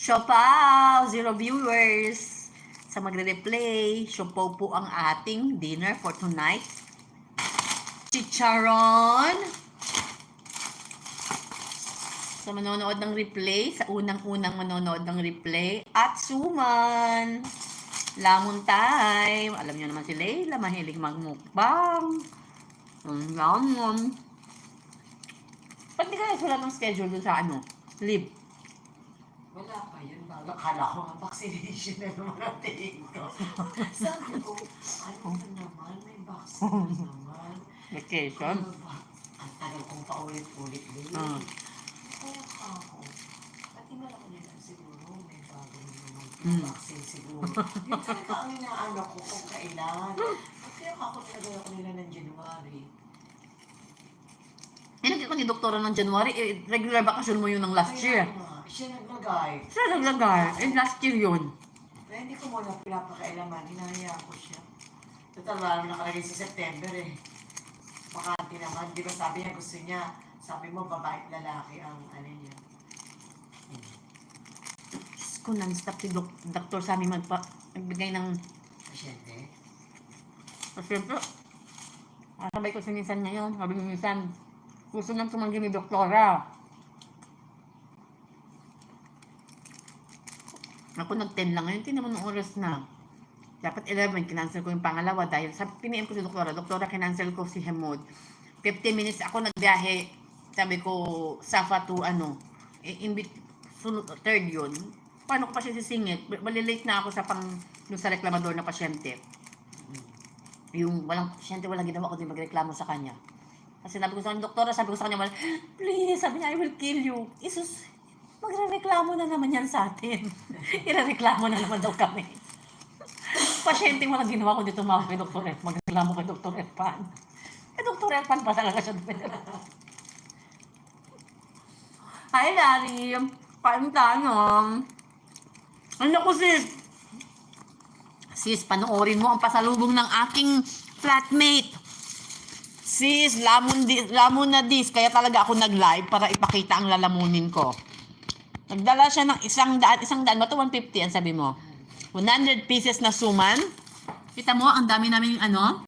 Siopaw! 0 viewers. Sa magre-replay, siopaw po ang ating dinner for tonight. Chicharon. Sa manonood ng replay, sa unang-unang manonood ng replay, at suman. Lamon time. Alam niyo naman si Layla, mahilig magmukbang. Lamon. Ba't di ka nagsulat ng schedule dun sa live? Wala pa yun. Akala ko nga vaccination na naman ang tingin ko. Sabi ko, ano na naman? May vaccine na naman. Vacation? Ang tagal kong paulit-ulit din. Kaya ako, pati malaki nila siguro, may bago na naman vaccine siguro. Yun talaga ang inaano ko kung kailan. Kaya ako talaga ako nila ng January. Nilagay ko ni doktora ng January, regular bakasyon mo yun ng last year. Siya naglagay. Siya naglagay, last year yun. Kaya hindi ko muna pinapakailaman, hinahaya ko siya. Total, wala naman nakalagay sa September eh. Bakante naman, di ba sabi niya gusto niya, sabi mo babae at lalaki ang niya. Diyos ko, non-stop si doktor sa amin magbigay ng Pasyente? pasyente. Sabay ko si minsan ngayon, sabi ni minsan, gusto nang tumanggi ni doktora. Ako nag-10 lang ngayon, naman ng oras na. Dapat 11, kinancel ko yung pangalawa dahil sa piniem ko si doktora. Doktora, kinancel ko si Hemod. 15 minutes ako nagbiyahe. Sabi ko, Safa to third yun. Paano ko pa siya sisingit? Malilate na ako sa reklamador na pasyente. Yung walang pasyente, walang ginawa ko din magreklamo sa kanya. Kasi sabi ko sa kanya, doktora, sabi ko sa kanya, please, sabi niya, I will kill you. Isus, magre-reklamo na naman yan sa atin. Ire-reklamo na naman daw kami. Pasyente, walang ginawa ko dito tumawag kay Dr. F. Magreklamo kay Dr. F. Pan. Kay Dr. F. Pan pa talaga siya. Hi, Larry. Paano tayo? Ano ko, sis? Sis, panoorin mo ang pasalubong ng aking flatmate. Sis, lamon na dis. Kaya talaga ako nag-live para ipakita ang lalamunin ko. Nagdala siya ng isang daan. Bato 150 ang sabi mo. 100 pieces na suman. Kita mo, ang dami namin